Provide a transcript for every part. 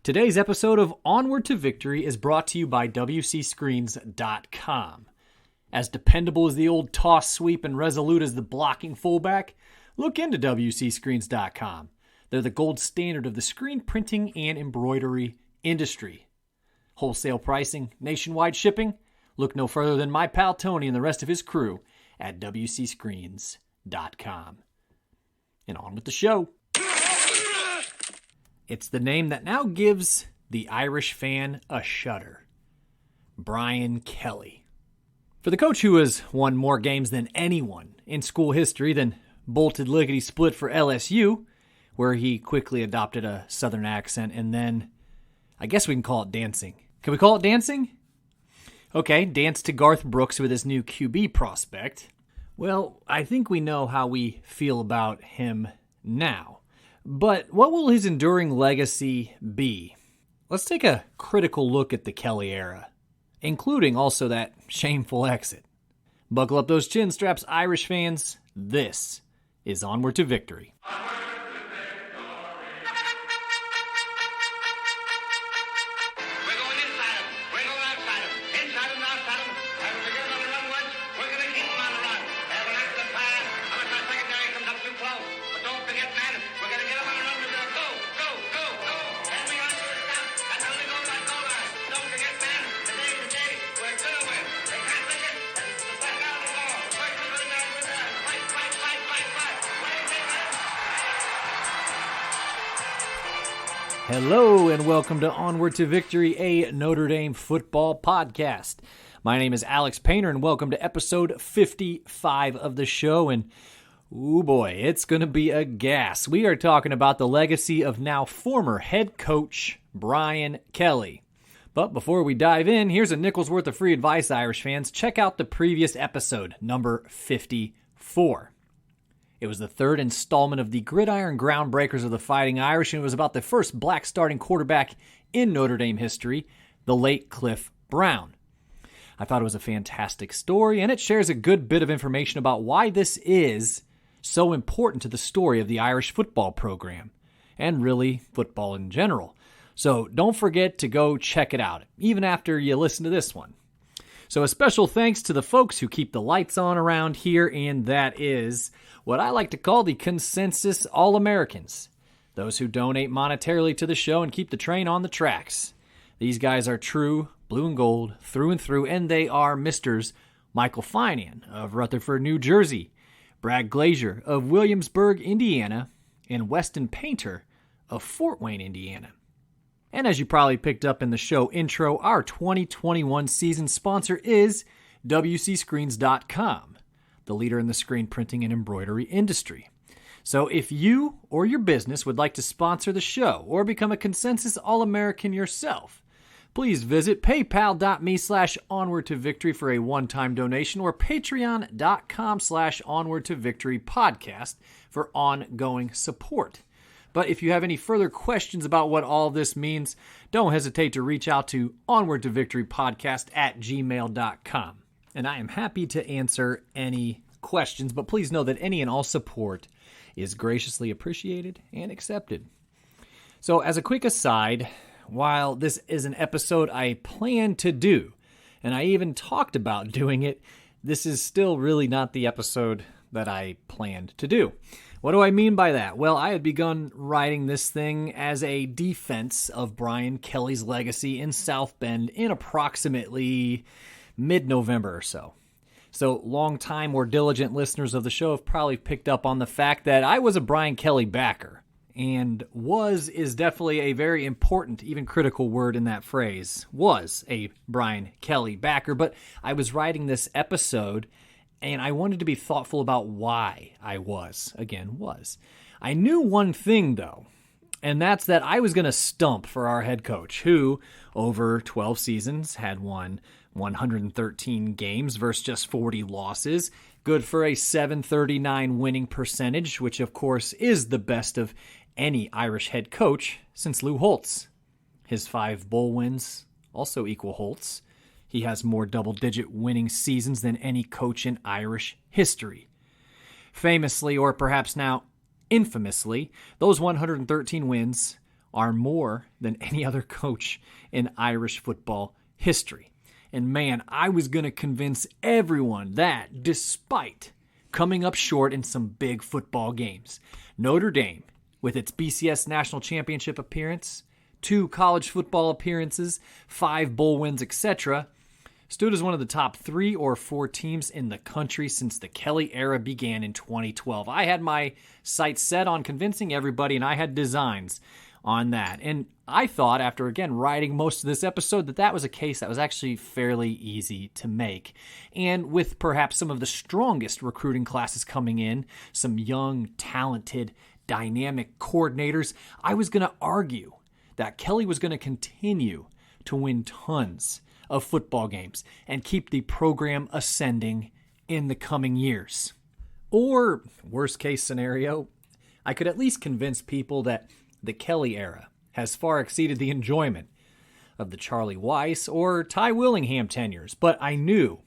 Today's episode of Onward to Victory is brought to you by WCScreens.com. As dependable as the old toss sweep and resolute as the blocking fullback, look into WCScreens.com. They're the gold standard of the screen printing and embroidery industry. Wholesale pricing, nationwide shipping? Look no further than my pal Tony and the rest of his crew at WCScreens.com. And on with the show. It's the name that now gives the Irish fan a shudder. Brian Kelly. For the coach who has won more games than anyone in school history, then bolted lickety-split for LSU, where he quickly adopted a southern accent, and then, I guess we can call it dancing. Can we call it dancing? Okay, danced to Garth Brooks with his new QB prospect. Well, I think we know how we feel about him now. But what will his enduring legacy be? Let's take a critical look at the Kelly era, including also that shameful exit. Buckle up those chin straps, Irish fans. This is Onward to Victory. Hello and welcome to Onward to Victory, a Notre Dame football podcast. My name is Alex Painter and welcome to episode 55 of the show. And ooh boy, it's going to be a gas. We are talking about the legacy of now former head coach Brian Kelly. But before we dive in, here's a nickel's worth of free advice, Irish fans. Check out the previous episode, number 54. It was the third installment of the Gridiron Groundbreakers of the Fighting Irish, and it was about the first black starting quarterback in Notre Dame history, the late Cliff Brown. I thought it was a fantastic story, and it shares a good bit of information about why this is so important to the story of the Irish football program, and really football in general. So don't forget to go check it out, even after you listen to this one. So a special thanks to the folks who keep the lights on around here, and that is what I like to call the Consensus All-Americans, those who donate monetarily to the show and keep the train on the tracks. These guys are true blue and gold through and through, and they are Misters Michael Finan of Rutherford, New Jersey, Brad Glazier of Williamsburg, Indiana, and Weston Painter of Fort Wayne, Indiana. And as you probably picked up in the show intro, our 2021 season sponsor is WCScreens.com, the leader in the screen printing and embroidery industry. So if you or your business would like to sponsor the show or become a Consensus All-American yourself, please visit paypal.me/onwardtovictory for a one-time donation or patreon.com/onwardtovictorypodcast for ongoing support. But if you have any further questions about what all this means, don't hesitate to reach out to onwardtovictorypodcast@gmail.com. And I am happy to answer any questions, but please know that any and all support is graciously appreciated and accepted. So as a quick aside, while this is an episode I plan to do, and I even talked about doing it, this is still really not the episode that I planned to do. What do I mean by that? Well, I had begun writing this thing as a defense of Brian Kelly's legacy in South Bend in approximately mid-November or so. So long-time or diligent listeners of the show have probably picked up on the fact that I was a Brian Kelly backer. And was is definitely a very important, even critical word in that phrase. Was a Brian Kelly backer, but I was writing this episode and I wanted to be thoughtful about why I was. I knew one thing, though, and that's that I was going to stump for our head coach, who, over 12 seasons, had won 113 games versus just 40 losses. Good for a .739 winning percentage, which, of course, is the best of any Irish head coach since Lou Holtz. His 5 bowl wins also equal Holtz. He has more double-digit winning seasons than any coach in Irish history. Famously, or perhaps now infamously, those 113 wins are more than any other coach in Irish football history. And man, I was going to convince everyone that despite coming up short in some big football games, Notre Dame, with its BCS National Championship appearance, 2 college football appearances, 5 bowl wins, etc., stood as one of the top 3 or 4 teams in the country since the Kelly era began in 2012. I had my sights set on convincing everybody, and I had designs on that. And I thought, after again writing most of this episode, that was a case that was actually fairly easy to make. And with perhaps some of the strongest recruiting classes coming in, some young, talented, dynamic coordinators, I was going to argue that Kelly was going to continue to win tons of football games and keep the program ascending in the coming years. Or, worst case scenario, I could at least convince people that the Kelly era has far exceeded the enjoyment of the Charlie Weiss or Ty Willingham tenures. But I knew,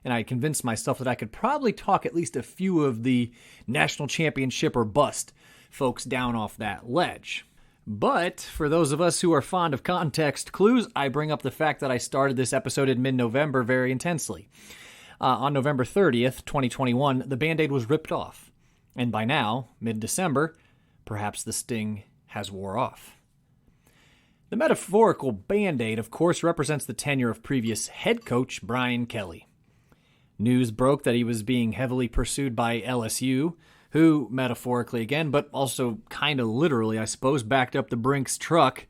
and I convinced myself that I could probably talk at least a few of the national championship or bust folks down off that ledge. But for those of us who are fond of context clues, I bring up the fact that I started this episode in mid-November very intensely. On November 30th, 2021, the Band-Aid was ripped off. And by now, mid-December, perhaps the sting has wore off. The metaphorical Band-Aid, of course, represents the tenure of previous head coach Brian Kelly. News broke that he was being heavily pursued by LSU, who, metaphorically again, but also kind of literally, I suppose, backed up the Brinks truck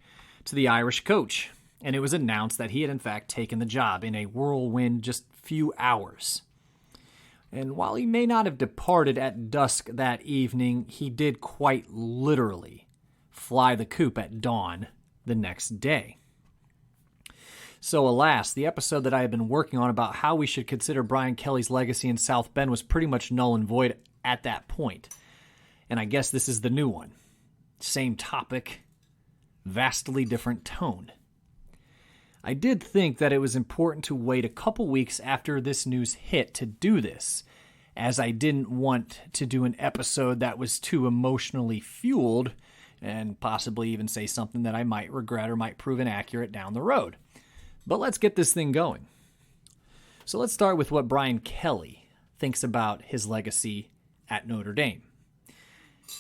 to the Irish coach. And it was announced that he had in fact taken the job in a whirlwind just few hours. And while he may not have departed at dusk that evening, he did quite literally fly the coop at dawn the next day. So alas, the episode that I had been working on about how we should consider Brian Kelly's legacy in South Bend was pretty much null and void at that point. And I guess this is the new one. Same topic, vastly different tone. I did think that it was important to wait a couple weeks after this news hit to do this, as I didn't want to do an episode that was too emotionally fueled and possibly even say something that I might regret or might prove inaccurate down the road. But let's get this thing going. So let's start with what Brian Kelly thinks about his legacy at Notre Dame.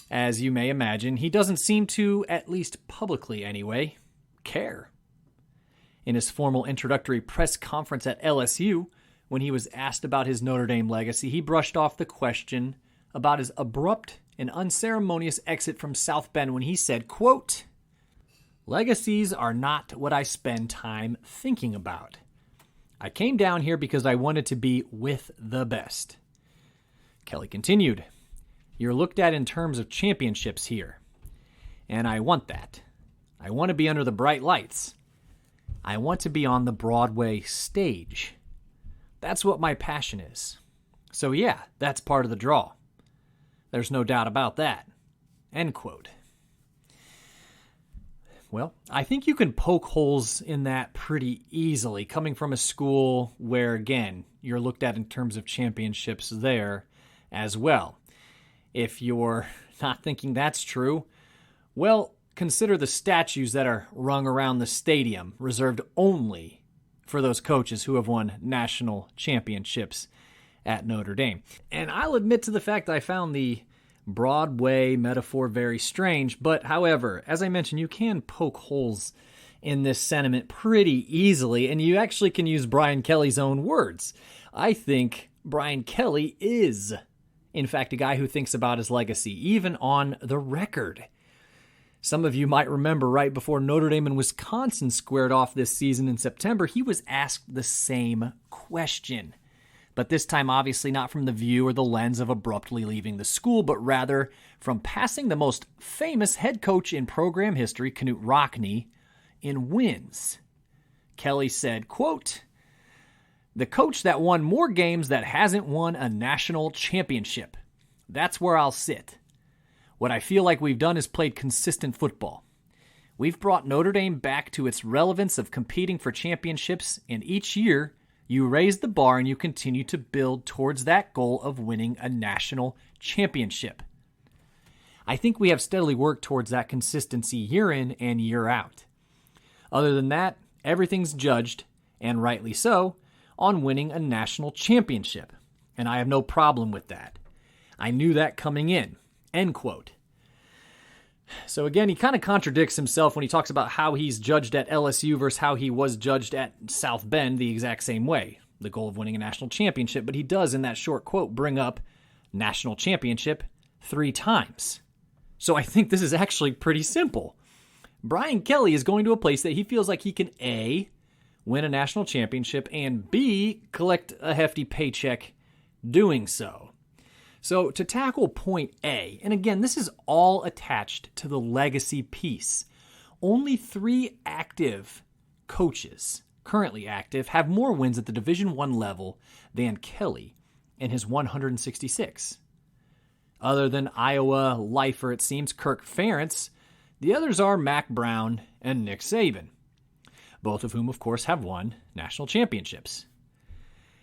As you may imagine, he doesn't seem to, at least publicly anyway, care. In his formal introductory press conference at LSU, when he was asked about his Notre Dame legacy, he brushed off the question about his abrupt and unceremonious exit from South Bend when he said, quote, "Legacies are not what I spend time thinking about. I came down here because I wanted to be with the best." Kelly continued, "You're looked at in terms of championships here. And I want that. I want to be under the bright lights. I want to be on the Broadway stage. That's what my passion is. So yeah, that's part of the draw. There's no doubt about that." End quote. Well, I think you can poke holes in that pretty easily, coming from a school where, again, you're looked at in terms of championships there as well. If you're not thinking that's true, well, consider the statues that are rung around the stadium, reserved only for those coaches who have won national championships at Notre Dame. And I'll admit to the fact that I found the Broadway metaphor very strange, but however, as I mentioned, you can poke holes in this sentiment pretty easily, and you actually can use Brian Kelly's own words. I think Brian Kelly is, in fact, a guy who thinks about his legacy, even on the record. Some of you might remember right before Notre Dame and Wisconsin squared off this season in September, he was asked the same question. But this time, obviously, not from the view or the lens of abruptly leaving the school, but rather from passing the most famous head coach in program history, Knute Rockne, in wins. Kelly said, quote, "The coach that won more games that hasn't won a national championship. That's where I'll sit. What I feel like we've done is played consistent football. We've brought Notre Dame back to its relevance of competing for championships, and each year you raise the bar and you continue to build towards that goal of winning a national championship." I think we have steadily worked towards that consistency year in and year out. Other than that, everything's judged, and rightly so, on winning a national championship. And I have no problem with that. I knew that coming in." End quote. So again, he kind of contradicts himself when he talks about how he's judged at LSU versus how he was judged at South Bend the exact same way, the goal of winning a national championship. But he does, in that short quote, bring up national championship 3 times. So I think this is actually pretty simple. Brian Kelly is going to a place that he feels like he can A, win a national championship, and B, collect a hefty paycheck doing so. So to tackle point A, and again, this is all attached to the legacy piece. Only 3 active coaches, currently active, have more wins at the Division I level than Kelly in his 166. Other than Iowa lifer, it seems, Kirk Ferentz, the others are Mac Brown and Nick Saban, both of whom, of course, have won national championships.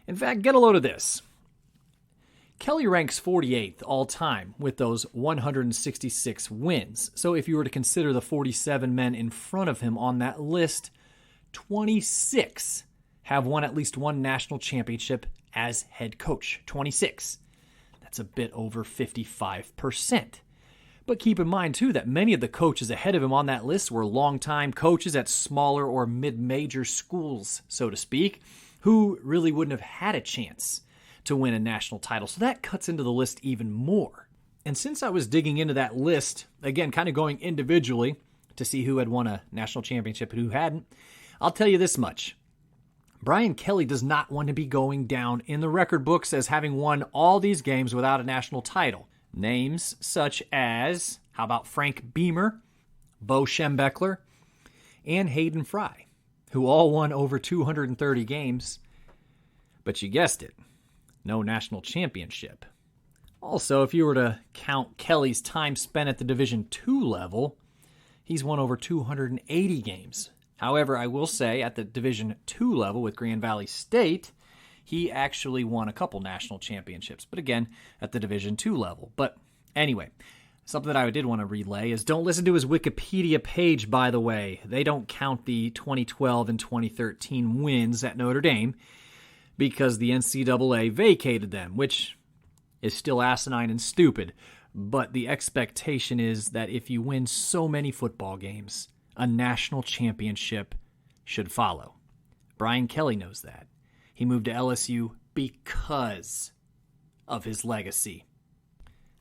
In fact, get a load of this. Kelly ranks 48th all-time with those 166 wins. So if you were to consider the 47 men in front of him on that list, 26 have won at least one national championship as head coach. 26. That's a bit over 55%. But keep in mind, too, that many of the coaches ahead of him on that list were longtime coaches at smaller or mid-major schools, so to speak, who really wouldn't have had a chance to win a national title. So that cuts into the list even more. And since I was digging into that list, again, kind of going individually to see who had won a national championship and who hadn't, I'll tell you this much. Brian Kelly does not want to be going down in the record books as having won all these games without a national title. Names such as, how about Frank Beamer, Bo Schembechler, and Hayden Fry, who all won over 230 games. But you guessed it. No national championship. Also, if you were to count Kelly's time spent at the Division II level, he's won over 280 games. However, I will say at the Division II level with Grand Valley State, he actually won a couple national championships. But again, at the Division II level. But anyway, something that I did want to relay is don't listen to his Wikipedia page, by the way. They don't count the 2012 and 2013 wins at Notre Dame, because the NCAA vacated them, which is still asinine and stupid. But the expectation is that if you win so many football games, a national championship should follow. Brian Kelly knows that. He moved to LSU because of his legacy.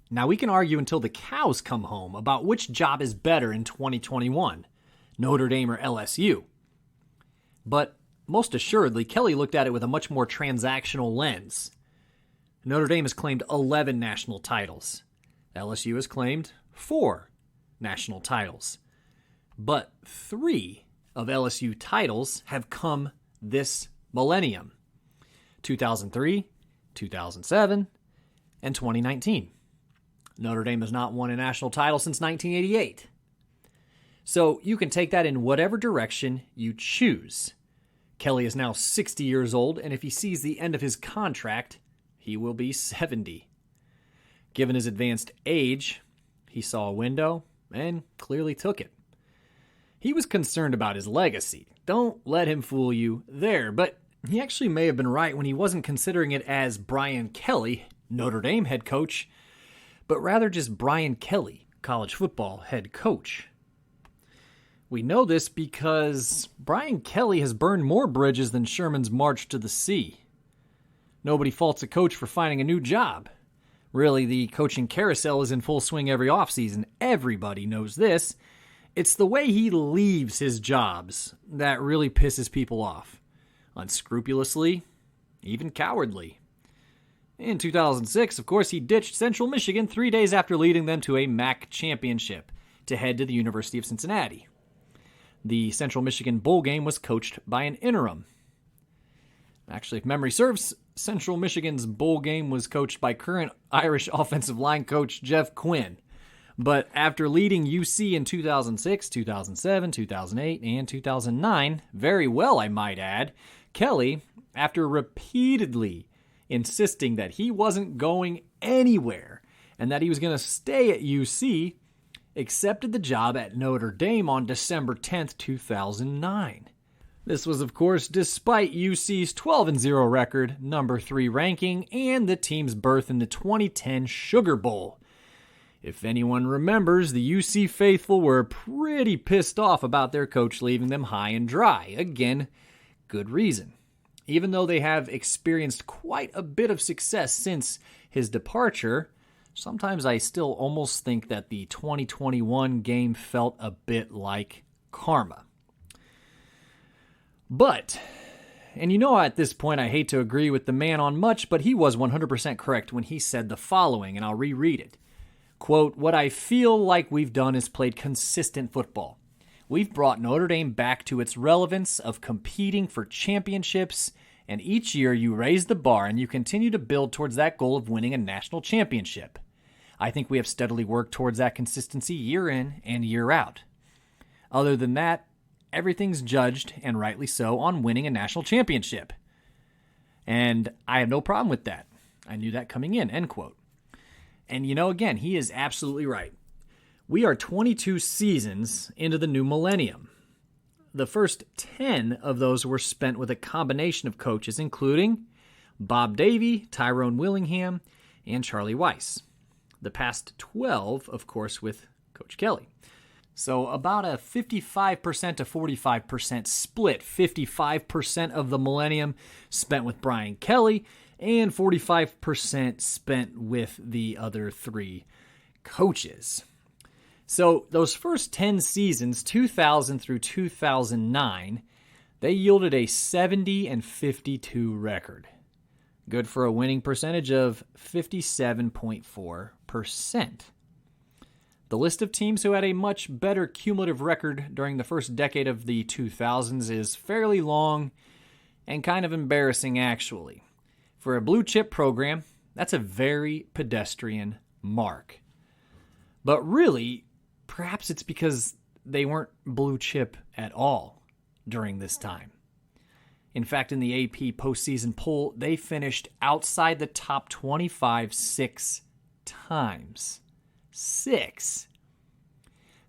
Now, we can argue until the cows come home about which job is better in 2021, Notre Dame or LSU. But most assuredly, Kelly looked at it with a much more transactional lens. Notre Dame has claimed 11 national titles. LSU has claimed 4 national titles. But 3 of LSU titles have come this millennium. 2003, 2007, and 2019. Notre Dame has not won a national title since 1988. So you can take that in whatever direction you choose. Kelly is now 60 years old, and if he sees the end of his contract, he will be 70. Given his advanced age, he saw a window and clearly took it. He was concerned about his legacy. Don't let him fool you there, but he actually may have been right when he wasn't considering it as Brian Kelly, Notre Dame head coach, but rather just Brian Kelly, college football head coach. We know this because Brian Kelly has burned more bridges than Sherman's march to the sea. Nobody faults a coach for finding a new job. Really, the coaching carousel is in full swing every offseason. Everybody knows this. It's the way he leaves his jobs that really pisses people off. Unscrupulously, even cowardly. In 2006, of course, he ditched Central Michigan 3 days after leading them to a MAC championship to head to the University of Cincinnati. The Central Michigan Bowl game was coached by an interim. Actually, if memory serves, Central Michigan's bowl game was coached by current Irish offensive line coach Jeff Quinn. But after leading UC in 2006, 2007, 2008, and 2009, very well, I might add, Kelly, after repeatedly insisting that he wasn't going anywhere and that he was going to stay at UC, accepted the job at Notre Dame on December 10th, 2009. This was, of course, despite UC's 12-0 record, number 3 ranking, and the team's berth in the 2010 Sugar Bowl. If anyone remembers, the UC faithful were pretty pissed off about their coach leaving them high and dry. Again, good reason. Even though they have experienced quite a bit of success since his departure, sometimes I still almost think that the 2021 game felt a bit like karma. But, and you know at this point I hate to agree with the man on much, but he was 100% correct when he said the following, and I'll reread it. Quote, "What I feel like we've done is played consistent football. We've brought Notre Dame back to its relevance of competing for championships, and each year you raise the bar and you continue to build towards that goal of winning a national championship. I think we have steadily worked towards that consistency year in and year out. Other than that, everything's judged, and rightly so, on winning a national championship. And I have no problem with that. I knew that coming in," end quote. And again, he is absolutely right. We are 22 seasons into the new millennium. The first 10 of those were spent with a combination of coaches, including Bob Davie, Tyrone Willingham, and Charlie Weiss. The past 12, of course, with Coach Kelly. So about a 55% to 45% split. 55% of the millennium spent with Brian Kelly, and 45% spent with the other 3 coaches. So those first 10 seasons, 2000 through 2009, they yielded a 70-52 record. Good for a winning percentage of 57.4%. The list of teams who had a much better cumulative record during the first decade of the 2000s is fairly long and kind of embarrassing, actually. For a blue-chip program, that's a very pedestrian mark. But really, perhaps it's because they weren't blue-chip at all during this time. In fact, in the AP postseason poll, they finished outside the top 25 6 times. 6.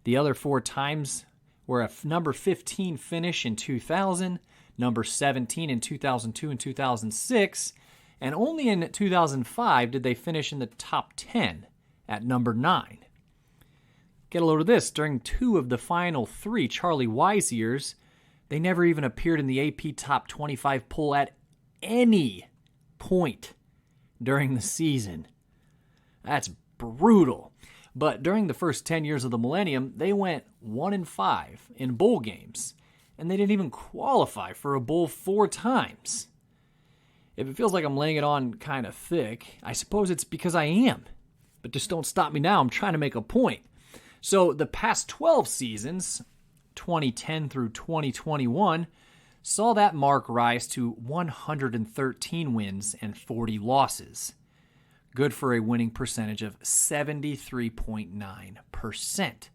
The other 4 times were a number 15 finish in 2000, number 17 in 2002 and 2006, and only in 2005 did they finish in the top 10 at number 9. Get a load of this. During 2 of the final 3 Charlie Weiss years, they never even appeared in the AP top 25 poll at any point during the season. That's brutal. But during the first 10 years of the millennium, they went 1-5 in bowl games, and they didn't even qualify for a bowl 4 times. If it feels like I'm laying it on kind of thick, I suppose it's because I am. But just don't stop me now. I'm trying to make a point. So the past 12 seasons, 2010 through 2021, saw that mark rise to 113 wins and 40 losses. Good for a winning percentage of 73.9%.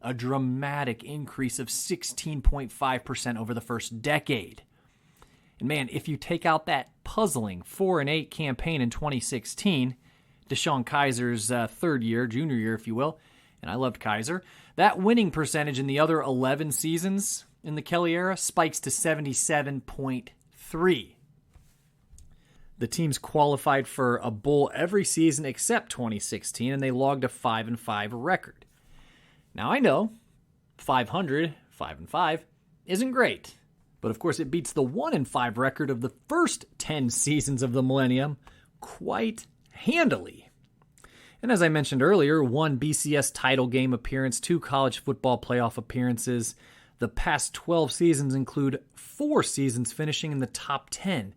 A dramatic increase of 16.5% over the first decade. And man, if you take out that puzzling 4-8 campaign in 2016, Deshaun Kaiser's third year, junior year, if you will, and I loved Kaiser, that winning percentage in the other 11 seasons in the Kelly era spikes to 77.3%. The teams qualified for a bowl every season except 2016, and they logged a 5-5 record. Now I know 5-5 isn't great, but of course it beats the 1-5 record of the first 10 seasons of the millennium quite handily. And as I mentioned earlier, 1 BCS title game appearance, 2 college football playoff appearances. The past 12 seasons include 4 seasons finishing in the top 10.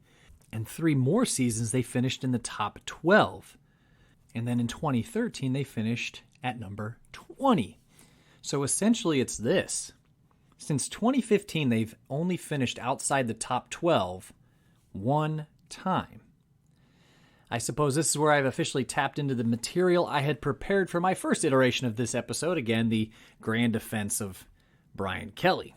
And 3 more seasons they finished in the top 12. And then in 2013, they finished at number 20. So essentially it's this. Since 2015, they've only finished outside the top 12 1 time. I suppose this is where I've officially tapped into the material I had prepared for my first iteration of this episode. Again, the grand defense of Brian Kelly.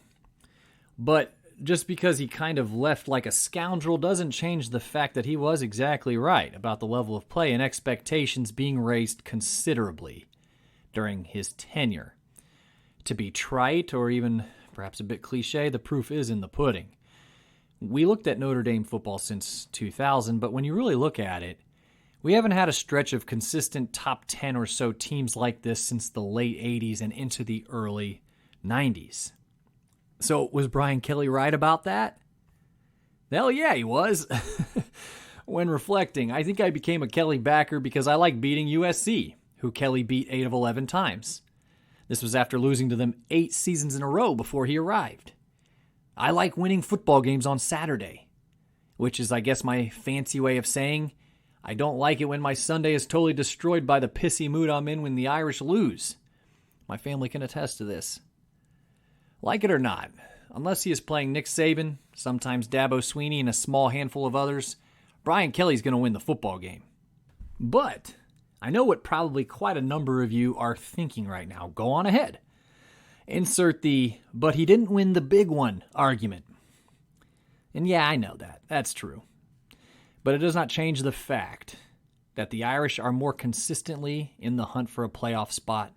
But just because he kind of left like a scoundrel doesn't change the fact that he was exactly right about the level of play and expectations being raised considerably during his tenure. To be trite or even perhaps a bit cliche, the proof is in the pudding. We looked at Notre Dame football since 2000, but when you really look at it, we haven't had a stretch of consistent top 10 or so teams like this since the late 80s and into the early 90s. So was Brian Kelly right about that? Hell yeah, he was. When reflecting, I think I became a Kelly backer because I like beating USC, who Kelly beat 8 of 11 times. This was after losing to them 8 seasons in a row before he arrived. I like winning football games on Saturday, which is, I guess, my fancy way of saying I don't like it when my Sunday is totally destroyed by the pissy mood I'm in when the Irish lose. My family can attest to this. Like it or not, unless he is playing Nick Saban, sometimes Dabo Swinney, and a small handful of others, Brian Kelly's going to win the football game. But I know what probably quite a number of you are thinking right now. Go on ahead. Insert the, but he didn't win the big one argument. And yeah, I know that. That's true. But it does not change the fact that the Irish are more consistently in the hunt for a playoff spot.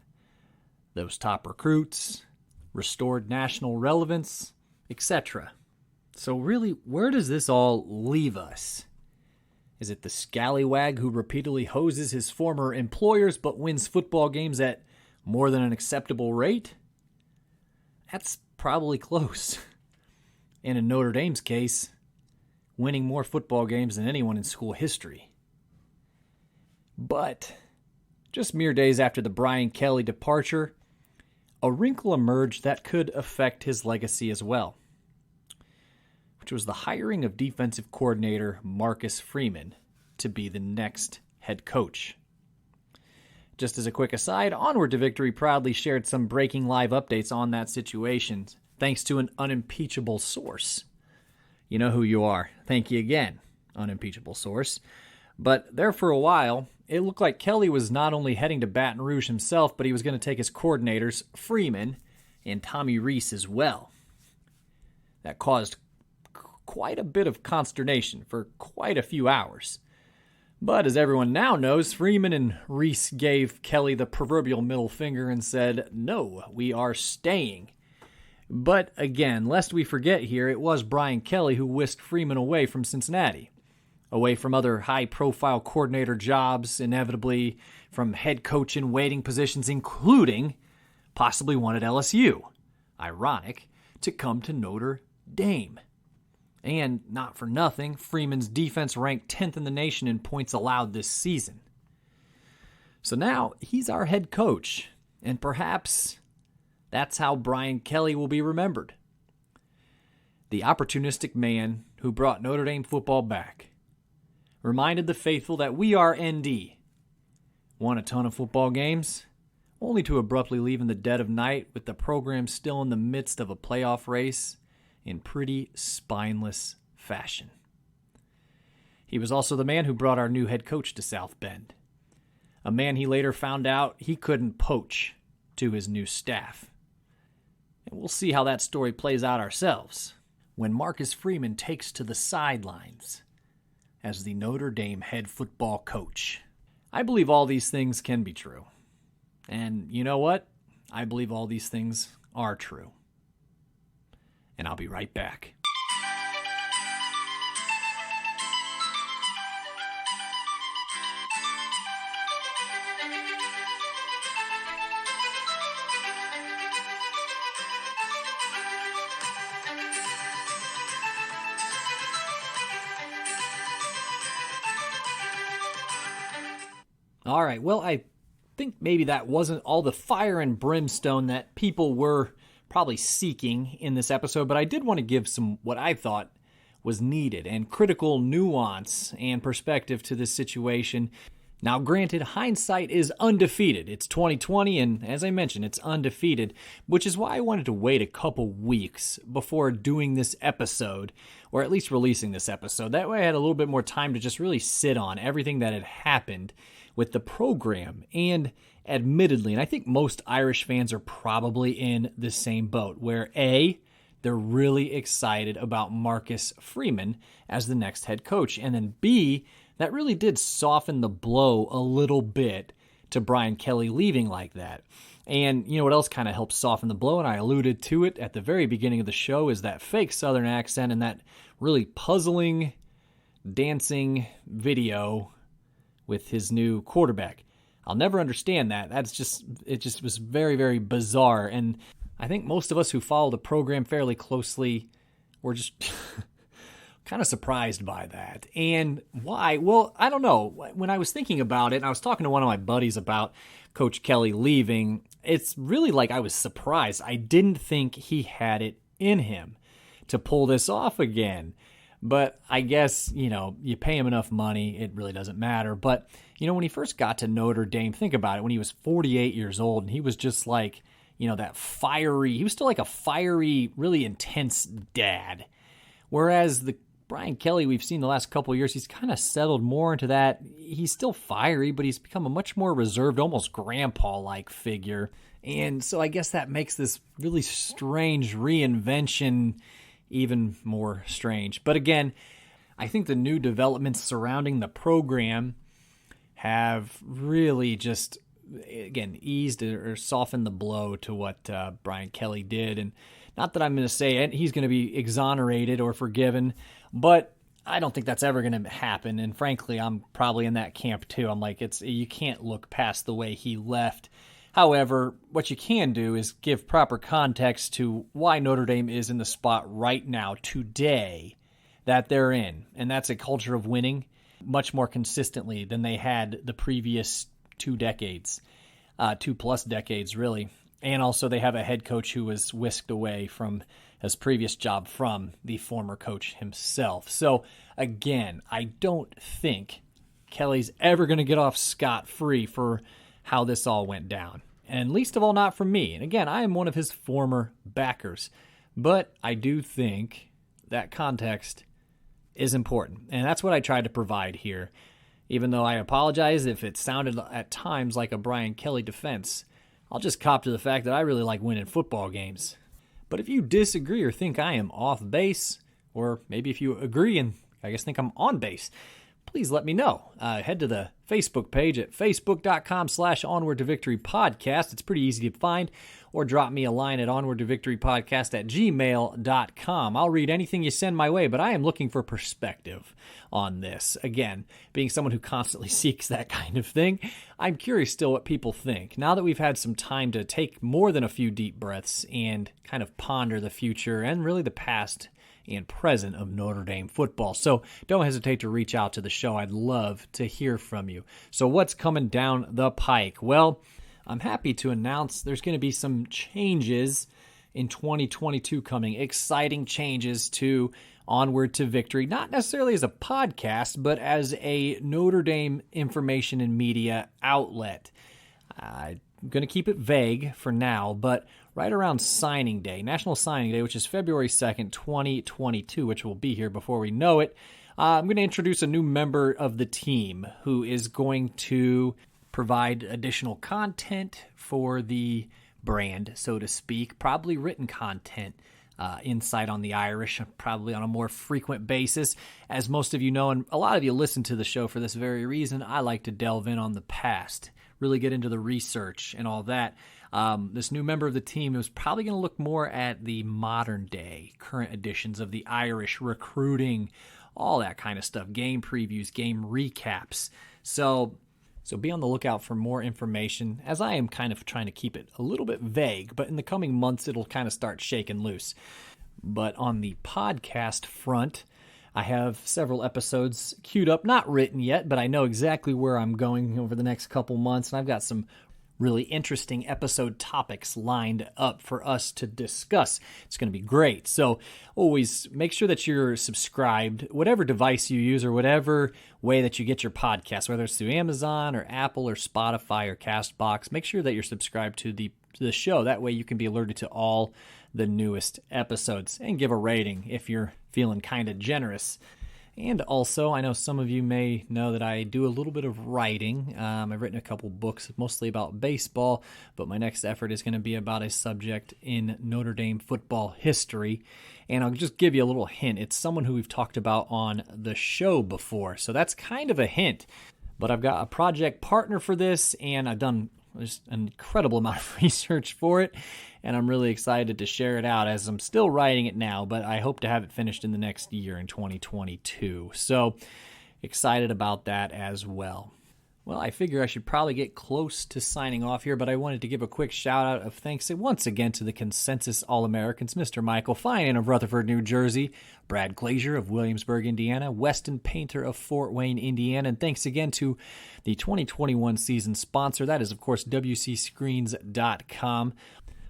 Those top recruits, restored national relevance, etc. So really, where does this all leave us? Is it the scallywag who repeatedly hoses his former employers but wins football games at more than an acceptable rate? That's probably close. And in Notre Dame's case, winning more football games than anyone in school history. But just mere days after the Brian Kelly departure, a wrinkle emerged that could affect his legacy as well, which was the hiring of defensive coordinator Marcus Freeman to be the next head coach. Just as a quick aside, Onward to Victory proudly shared some breaking live updates on that situation, thanks to an unimpeachable source. You know who you are. Thank you again, unimpeachable source. But there for a while, it looked like Kelly was not only heading to Baton Rouge himself, but he was going to take his coordinators, Freeman and Tommy Rees, as well. That caused quite a bit of consternation for quite a few hours. But as everyone now knows, Freeman and Rees gave Kelly the proverbial middle finger and said, "No, we are staying." But again, lest we forget here, it was Brian Kelly who whisked Freeman away from Cincinnati, away from other high-profile coordinator jobs, inevitably from head coach in waiting positions, including possibly one at LSU. Ironic, to come to Notre Dame. And not for nothing, Freeman's defense ranked 10th in the nation in points allowed this season. So now he's our head coach, and perhaps that's how Brian Kelly will be remembered. The opportunistic man who brought Notre Dame football back, reminded the faithful that we are ND, won a ton of football games, only to abruptly leave in the dead of night with the program still in the midst of a playoff race in pretty spineless fashion. He was also the man who brought our new head coach to South Bend, a man he later found out he couldn't poach to his new staff. And we'll see how that story plays out ourselves when Marcus Freeman takes to the sidelines as the Notre Dame head football coach. I believe all these things can be true. And you know what? I believe all these things are true. And I'll be right back. All right, well, I think maybe that wasn't all the fire and brimstone that people were probably seeking in this episode, but I did want to give some what I thought was needed and critical nuance and perspective to this situation. Now, granted, hindsight is undefeated. It's 2020, and as I mentioned, it's undefeated, which is why I wanted to wait a couple weeks before doing this episode, or at least releasing this episode. That way I had a little bit more time to just really sit on everything that had happened with the program. And admittedly, and I think most Irish fans are probably in the same boat, where A, they're really excited about Marcus Freeman as the next head coach. And then B, that really did soften the blow a little bit to Brian Kelly leaving like that. And you know what else kind of helps soften the blow, and I alluded to it at the very beginning of the show, is that fake Southern accent and that really puzzling dancing video with his new quarterback. I'll never understand that. It just was very, very bizarre. And I think most of us who follow the program fairly closely were just kind of surprised by that. And why? Well, I don't know. When I was thinking about it, and I was talking to one of my buddies about Coach Kelly leaving, it's really like I was surprised. I didn't think he had it in him to pull this off again. But I guess, you pay him enough money, it really doesn't matter. But, when he first got to Notre Dame, think about it, when he was 48 years old, and he was just like, that fiery, he was still like a fiery, really intense dad. Whereas the Brian Kelly we've seen the last couple of years, he's kind of settled more into that. He's still fiery, but he's become a much more reserved, almost grandpa-like figure. And so I guess that makes this really strange reinvention even more strange. But again, I think the new developments surrounding the program have really just, again, eased or softened the blow to what Brian Kelly did. And not that I'm going to say he's going to be exonerated or forgiven, but I don't think that's ever going to happen. And frankly, I'm probably in that camp too. I'm like, you can't look past the way he left. However, what you can do is give proper context to why Notre Dame is in the spot right now, today, that they're in. And that's a culture of winning much more consistently than they had the previous 2 decades, 2+ decades, really. And also they have a head coach who was whisked away from his previous job from the former coach himself. So, again, I don't think Kelly's ever going to get off scot-free for how this all went down. And least of all, not from me. And again, I am one of his former backers. But I do think that context is important. And that's what I tried to provide here. Even though I apologize if it sounded at times like a Brian Kelly defense, I'll just cop to the fact that I really like winning football games. But if you disagree or think I am off base, or maybe if you agree and I guess think I'm on base, please let me know. Head to the Facebook page at facebook.com/onwardtovictorypodcast. It's pretty easy to find. Or drop me a line at onwardtovictorypodcast@gmail.com. I'll read anything you send my way, but I am looking for perspective on this. Again, being someone who constantly seeks that kind of thing, I'm curious still what people think. Now that we've had some time to take more than a few deep breaths and kind of ponder the future and really the past and present of Notre Dame football. So don't hesitate to reach out to the show. I'd love to hear from you. So what's coming down the pike? Well, I'm happy to announce there's going to be some changes in 2022 coming. Exciting changes to Onward to Victory, not necessarily as a podcast, but as a Notre Dame information and media outlet. I'm going to keep it vague for now, but right around signing day, National Signing Day, which is February 2nd, 2022, which will be here before we know it, I'm going to introduce a new member of the team who is going to provide additional content for the brand, so to speak, probably written content, insight on the Irish, probably on a more frequent basis. As most of you know, and a lot of you listen to the show for this very reason, I like to delve in on the past, really get into the research and all that. This new member of the team is probably going to look more at the modern day, current editions of the Irish, recruiting, all that kind of stuff, game previews, game recaps. So be on the lookout for more information, as I am kind of trying to keep it a little bit vague, but in the coming months it'll kind of start shaking loose. But on the podcast front, I have several episodes queued up, not written yet, but I know exactly where I'm going over the next couple months, and I've got some really interesting episode topics lined up for us to discuss. It's going to be great. So always make sure that you're subscribed, whatever device you use or whatever way that you get your podcast, whether it's through Amazon or Apple or Spotify or CastBox. Make sure that you're subscribed to the show. That way you can be alerted to all the newest episodes, and give a rating if you're feeling kind of generous. And also, I know some of you may know that I do a little bit of writing. I've written a couple books, mostly about baseball, but my next effort is going to be about a subject in Notre Dame football history. And I'll just give you a little hint. It's someone who we've talked about on the show before, so that's kind of a hint. But I've got a project partner for this, and I've done just an incredible amount of research for it, and I'm really excited to share it out as I'm still writing it now, but I hope to have it finished in the next year in 2022. So excited about that as well. Well, I figure I should probably get close to signing off here, but I wanted to give a quick shout out of thanks once again to the Consensus All-Americans, Mr. Michael Finan of Rutherford, New Jersey, Brad Glazier of Williamsburg, Indiana, Weston Painter of Fort Wayne, Indiana, and thanks again to the 2021 season sponsor. That is, of course, WCScreens.com.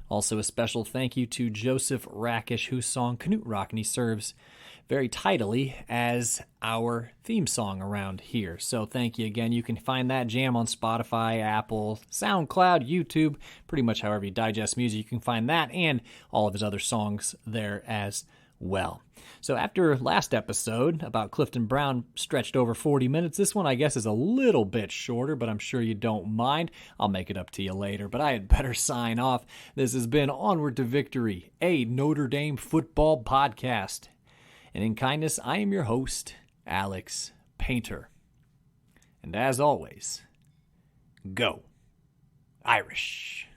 Also, a special thank you to Joseph Rakish, whose song Knut Rockne serves very tidily as our theme song around here. So thank you again. You can find that jam on Spotify, Apple, SoundCloud, YouTube, pretty much however you digest music. You can find that and all of his other songs there as well. So after last episode about Clifton Brown stretched over 40 minutes, this one I guess is a little bit shorter, but I'm sure you don't mind. I'll make it up to you later, but I had better sign off. This has been Onward to Victory, a Notre Dame football podcast. And in kindness, I am your host, Alex Painter. And as always, go Irish.